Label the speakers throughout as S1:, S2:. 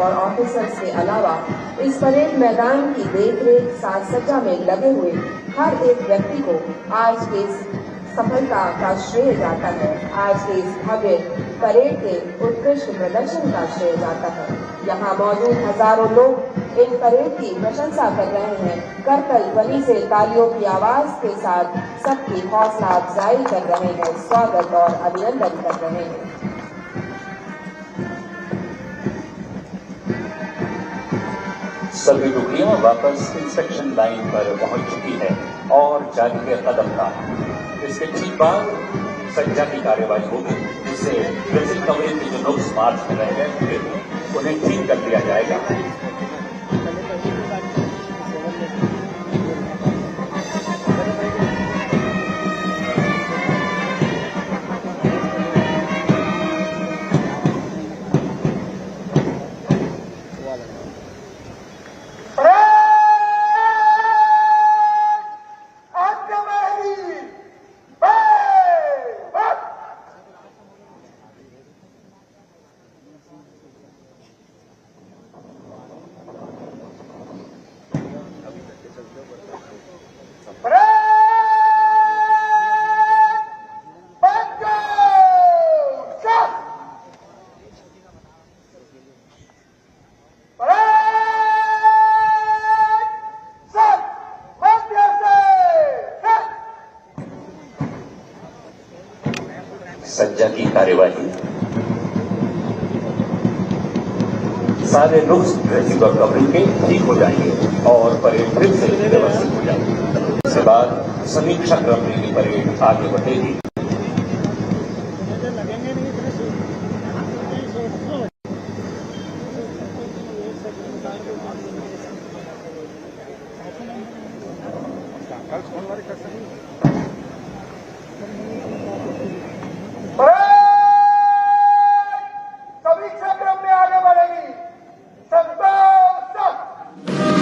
S1: और ऑफिसर्स के अलावा इस परेड मैदान की देखरेख साज सज्जा में लगे हुए हर एक व्यक्ति को आज के सफलता का श्रेय जाता है। आज के इस भव्य परेड के उत्कृष्ट प्रदर्शन का श्रेय जाता है। यहाँ मौजूद हजारों लोग इन परेड की प्रशंसा कर रहे हैं। करतल ध्वनि से तालियों की आवाज के साथ सबकी हौसला अफजाई कर रहे हैं, स्वागत और अभिनंदन कर रहे हैं।
S2: सभी टुकड़ियां वापस इंस्पेक्शन लाइन पर पहुंच चुकी है और जारी है कदम का। इसके ठीक बाद सज्जा की कार्यवाही होगी, जिससे विजिट कवरेज के जो लोग मार्च में रह गए उन्हें ठीक कर दिया जाएगा। सज्जा की कार्यवाही सारे रुक्स ड्रेसिंग और कवरिंग के ठीक हो जाएंगे और परेड फिर से व्यवस्थित हो जाएगी। इसके बाद समीक्षा क्रम में परेड आगे बढ़ेगी।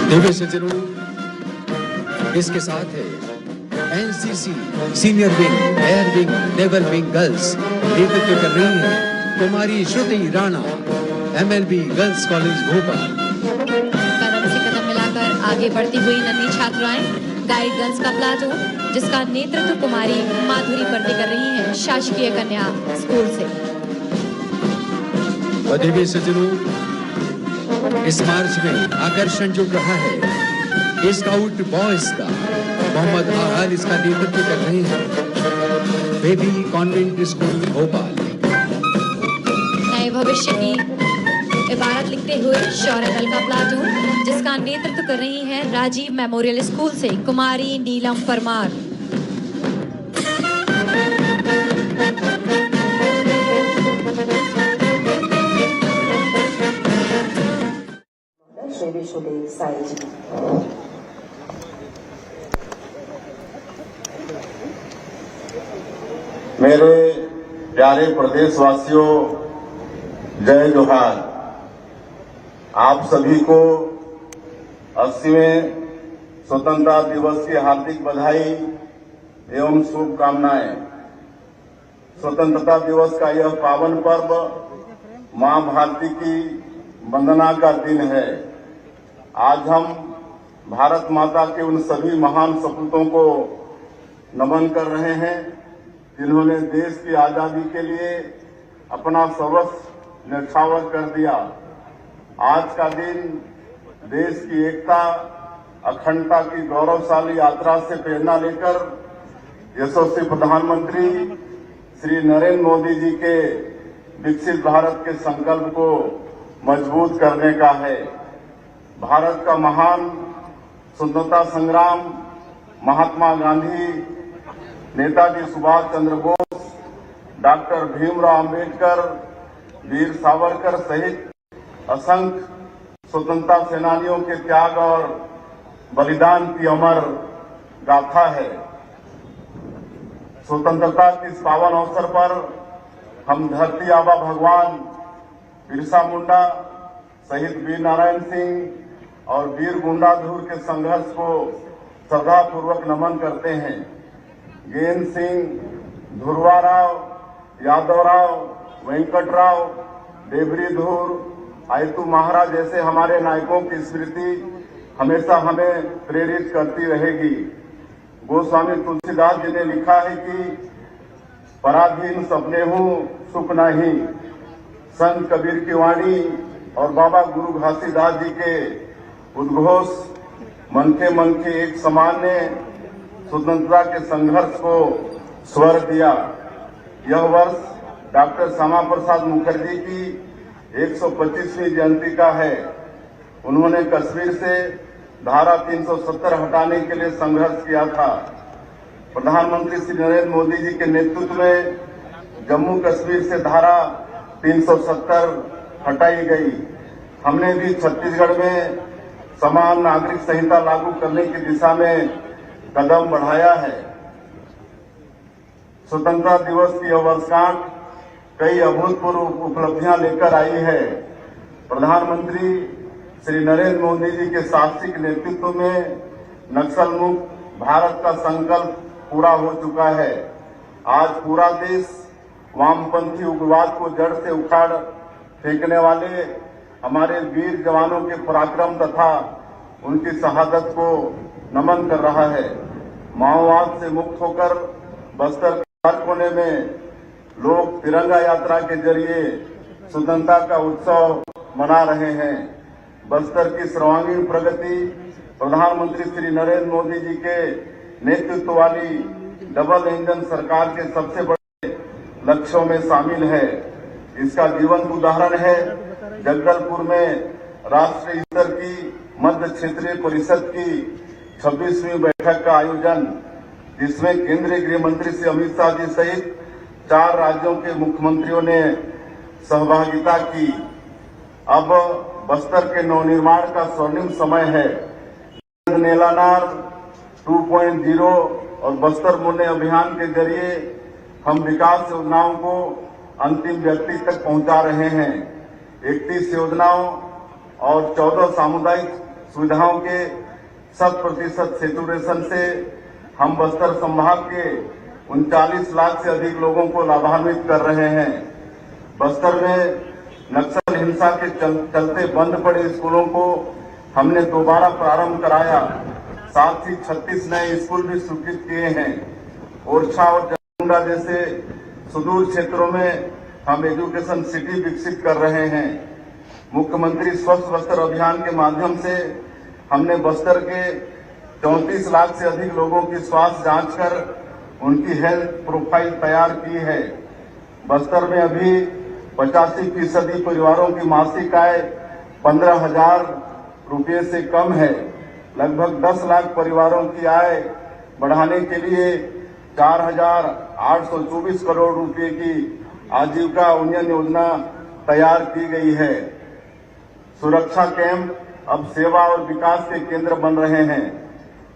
S3: देवी सज्जनों, इसके साथ है NCC senior wing, air wing, naval wing girls नेतृत्व कर रही है कुमारी Shruti Rana, MLB girls college Bhopal.
S4: कदम से कदम मिलाकर आगे बढ़ती हुई नन्ही छात्राएं गाइड गर्ल्स का प्लाटून, जिसका नेतृत्व कुमारी माधुरी पर्दे कर रही हैं शासकीय कन्या स्कूल से।
S3: देवी सज्जनों, इस मार्च में आकर्षण जुड़ रहा है स्काउट बॉयज का। मोहम्मद आहाल इसका नेतृत्व कर रहे हैं बेबी कॉन्वेंट स्कूल भोपाल।
S4: नए भविष्य की इबारत लिखते हुए शौर्य दल का प्लाटून, जिसका नेतृत्व कर रही हैं राजीव मेमोरियल स्कूल से कुमारी नीलम परमार।
S5: मेरे प्यारे प्रदेशवासियों, जय जोहार। आप सभी को 80वें स्वतंत्रता दिवस की हार्दिक बधाई एवं शुभकामनाएं। स्वतंत्रता दिवस का यह पावन पर्व मां भारती की वंदना का दिन है। आज हम भारत माता के उन सभी महान सपूतों को नमन कर रहे हैं जिन्होंने देश की आजादी के लिए अपना सर्वस्व न्यौछावर कर दिया। आज का दिन देश की एकता, अखंडता की गौरवशाली यात्रा से प्रेरणा लेकर यशस्वी प्रधानमंत्री श्री नरेंद्र मोदी जी के विकसित भारत के संकल्प को मजबूत करने का है। भारत का महान स्वतंत्रता संग्राम महात्मा गांधी, नेताजी सुभाष चंद्र बोस, डॉक्टर भीमराव अंबेडकर, वीर सावरकर सहित असंख्य स्वतंत्रता सेनानियों के त्याग और बलिदान की अमर गाथा है। स्वतंत्रता के इस पावन अवसर पर हम धरती आबा भगवान बिरसा मुंडा शहीद वीर नारायण सिंह और वीर गुंडाधुर के संघर्ष को श्रद्धापूर्वक नमन करते हैं। गेंद सिंह, ध्रुवाराव, यादवराव, वेंकटराव, देवरीधुर, आयतु महाराज जैसे हमारे नायकों की स्मृति हमेशा हमें प्रेरित करती रहेगी। गोस्वामी तुलसीदास जी ने लिखा है कि पराधीन सपने हूँ सुख नहीं, संत कबीर की वाणी और बाबा गुरु घासीदास जी के उद्घोष मन के एक समान ने स्वतंत्रता के संघर्ष को स्वर दिया। यह वर्ष डॉक्टर श्यामा प्रसाद मुखर्जी की 125वीं जयंती का है। उन्होंने कश्मीर से धारा 370 हटाने के लिए संघर्ष किया था। प्रधानमंत्री श्री नरेंद्र मोदी जी के नेतृत्व में जम्मू कश्मीर से धारा 370 हटाई गई। हमने भी छत्तीसगढ़ में समान नागरिक संहिता लागू करने की दिशा में कदम बढ़ाया है। स्वतंत्रता दिवस की यह वर्षगांठ कई अभूतपूर्व उपलब्धियां लेकर आई है। प्रधानमंत्री श्री नरेंद्र मोदी जी के साहसिक नेतृत्व में नक्सल मुक्त भारत का संकल्प पूरा हो चुका है। आज पूरा देश वामपंथी उग्रवाद को जड़ से उखाड़ फेंकने वाले हमारे वीर जवानों के पराक्रम तथा उनकी शहादत को नमन कर रहा है। माओवाद से मुक्त होकर बस्तर के हर कोने में लोग तिरंगा यात्रा के जरिए स्वतंत्रता का उत्सव मना रहे हैं। बस्तर की सर्वांगीण प्रगति प्रधानमंत्री श्री नरेंद्र मोदी जी के नेतृत्व वाली डबल इंजन सरकार के सबसे बड़े लक्ष्यों में शामिल है। इसका जीवंत उदाहरण है जगदलपुर में राष्ट्रीय स्तर की मध्य क्षेत्रीय परिषद की 26वीं बैठक का आयोजन, जिसमें केंद्रीय गृह मंत्री श्री अमित शाह जी सहित 4 राज्यों के मुख्यमंत्रियों ने सहभागिता की। अब बस्तर के नवनिर्माण का स्वर्णिम समय है। नेलानार 2.0 और बस्तर मुन्ने अभियान के जरिए हम विकास योजनाओं को अंतिम व्यक्ति तक पहुंचा रहे हैं। 31 योजनाओं और 14 सामुदायिक सुविधाओं के 100% सेचुरेशन से हम बस्तर संभाग के 39 लाख से अधिक लोगों को लाभान्वित कर रहे हैं। बस्तर में नक्सल हिंसा के चलते बंद पड़े स्कूलों को हमने दोबारा प्रारंभ कराया। साथ ही 36 नए स्कूल भी स्वीकृत किए हैं। ओरछा और जमुंडा जैसे सुदूर क्षेत्रों में हम एजुकेशन सिटी विकसित कर रहे हैं। मुख्यमंत्री स्वस्थ बस्तर अभियान के माध्यम से हमने बस्तर के 34 लाख से अधिक लोगों की स्वास्थ्य जांच कर उनकी हेल्थ प्रोफाइल तैयार की है। बस्तर में अभी 85% परिवारों की मासिक आय 15,000 रुपये से कम है। लगभग 10 लाख परिवारों की आय बढ़ाने के लिए 4,824 करोड़ रुपए की आजीविका उन्नयन योजना तैयार की गई है। सुरक्षा कैंप अब सेवा और विकास के केंद्र बन रहे हैं।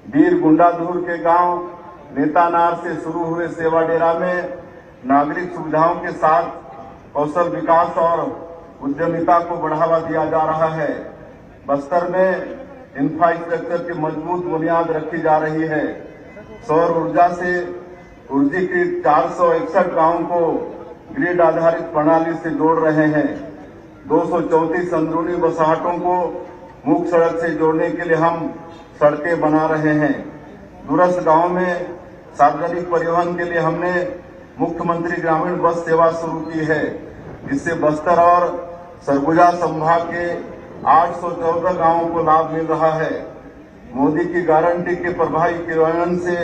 S5: वीर गुंडाधूर के गांव नेतानार से शुरू हुए सेवा डेरा में नागरिक सुविधाओं के साथ कौशल विकास और उद्यमिता को बढ़ावा दिया जा रहा है। बस्तर में इंफ्रास्ट्रक्चर की मजबूत बुनियाद रखी जा रही है। सौर ऊर्जा से ऊर्जीकृत 461 गांवों को ग्रिड आधारित प्रणाली से जोड़ रहे हैं। 234 अंदरूनी बसाहटों को मुख्य सड़क से जोड़ने के लिए हम सड़कें बना रहे हैं। दूरस्थ गांव में सार्वजनिक परिवहन के लिए हमने मुख्यमंत्री ग्रामीण बस सेवा शुरू की है। इससे बस्तर और सरगुजा संभाग के 814 गांवों को लाभ मिल रहा है। मोदी की गारंटी के प्रभावी क्रियान्वयन से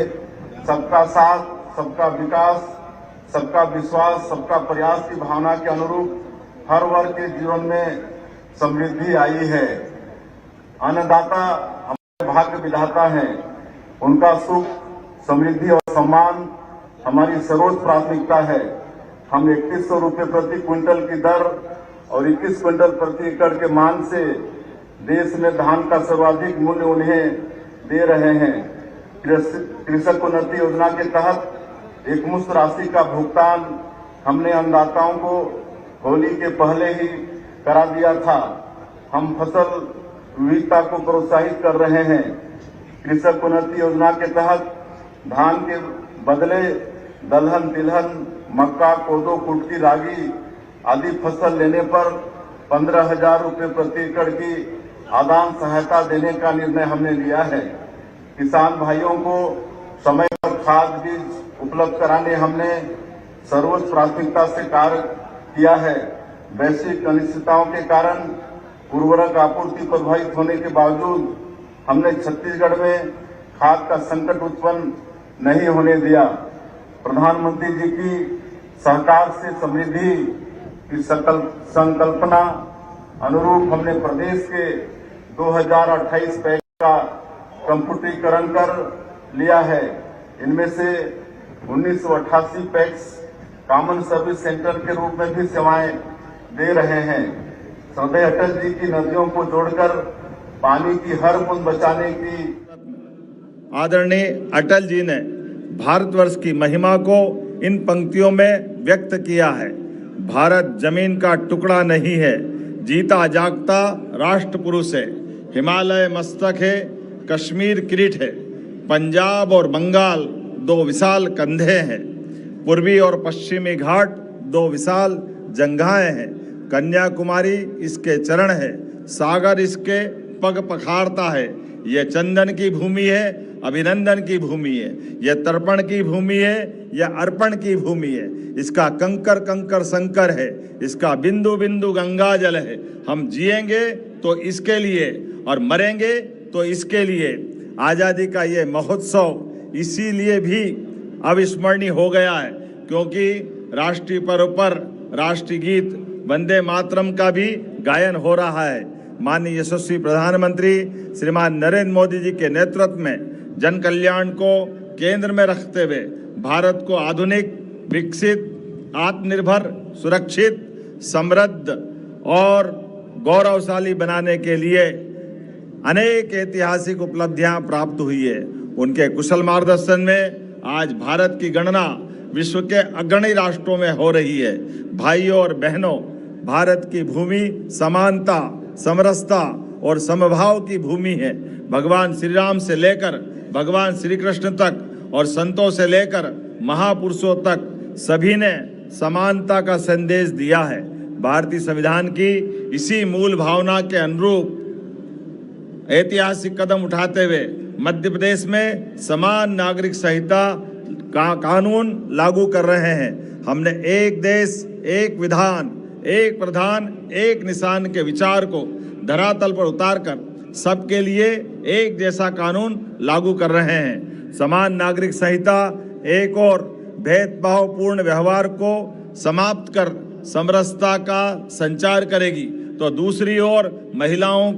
S5: सबका साथ, सबका विकास, सबका विश्वास, सबका प्रयास की भावना के अनुरूप हर वर्ग के जीवन में समृद्धि आई है। अन्नदाता हमारे भाग्य विधाता हैं। उनका सुख, समृद्धि और सम्मान हमारी सर्वोच्च प्राथमिकता है। हम 3100 रुपये प्रति क्विंटल की दर और 21 क्विंटल प्रति एकड़ के मान से देश में धान का सर्वाधिक मूल्य उन्हें दे रहे हैं। कृषक उन्नति योजना के तहत एकमुश्त राशि का भुगतान हमने अन्नदाताओं को होली के पहले ही करा दिया था। हम फसल विविधता को प्रोत्साहित कर रहे हैं। कृषक उन्नति योजना के तहत धान के बदले दलहन, तिलहन, मक्का, कोदो, कुटकी, रागी आदि फसल लेने पर 15,000 रुपये प्रति एकड़ की आदान सहायता देने का निर्णय हमने लिया है। किसान भाइयों को समय पर खाद बीज उपलब्ध कराने हमने सर्वोच्च प्राथमिकता से कार्य किया है। वैश्विक अनिश्चितताओं के कारण उर्वरक आपूर्ति प्रभावित होने के बावजूद हमने छत्तीसगढ़ में खाद का संकट उत्पन्न नहीं होने दिया। प्रधानमंत्री जी की सहकार से समृद्धि की संकल्पना अनुरूप हमने प्रदेश के 2028 पैक्स का कंप्यूटरीकरण कर लिया है। इनमें से 1988 पैक्स कॉमन सर्विस सेंटर के रूप में भी सेवाएं दे रहे हैं। श्रद्धेय अटल जी की नदियों को जोड़कर पानी की हर बूंद बचाने की
S6: आदरणीय अटल जी ने भारतवर्ष की महिमा को इन पंक्तियों में व्यक्त किया है। भारत जमीन का टुकड़ा नहीं है, जीता जागता राष्ट्र पुरुष है। हिमालय मस्तक है, कश्मीर किरीट है, पंजाब और बंगाल दो विशाल कंधे हैं, पूर्वी और पश्चिमी घाट दो विशाल जंघाएं हैं, कन्याकुमारी इसके चरण है, सागर इसके पग पखारता है। यह चंदन की भूमि है, अभिनंदन की भूमि है, यह तर्पण की भूमि है, यह अर्पण की भूमि है। इसका कंकर कंकर संकर है, इसका बिंदु बिंदु गंगा जल है। हम जिएंगे तो इसके लिए और मरेंगे तो इसके लिए। आज़ादी का ये महोत्सव इसीलिए भी अविस्मरणीय हो गया है क्योंकि राष्ट्रीय पर्व पर राष्ट्रीय गीत वंदे मातरम का भी गायन हो रहा है। माननीय यशस्वी प्रधानमंत्री श्रीमान नरेंद्र मोदी जी के नेतृत्व में जन कल्याण को केंद्र में रखते हुए भारत को आधुनिक, विकसित, आत्मनिर्भर, सुरक्षित, समृद्ध और गौरवशाली बनाने के लिए अनेक ऐतिहासिक उपलब्धियां प्राप्त हुई है। उनके कुशल मार्गदर्शन में आज भारत की गणना विश्व के अग्रणी राष्ट्रों में हो रही है। भाइयों और बहनों, भारत की भूमि समानता, समरसता और समभाव की भूमि है। भगवान श्री राम से लेकर भगवान श्री कृष्ण तक और संतों से लेकर महापुरुषों तक सभी ने समानता का संदेश दिया है। भारतीय संविधान की इसी मूल भावना के अनुरूप ऐतिहासिक कदम उठाते हुए मध्य प्रदेश में समान नागरिक संहिता का कानून लागू कर रहे हैं। हमने एक देश, एक विधान, एक प्रधान, एक निशान के विचार को धरातल पर उतारकर सबके लिए एक जैसा कानून लागू कर रहे हैं। समान नागरिक संहिता एक और भेदभावपूर्ण व्यवहार को समाप्त कर समरसता का संचार करेगी तो दूसरी ओर महिलाओं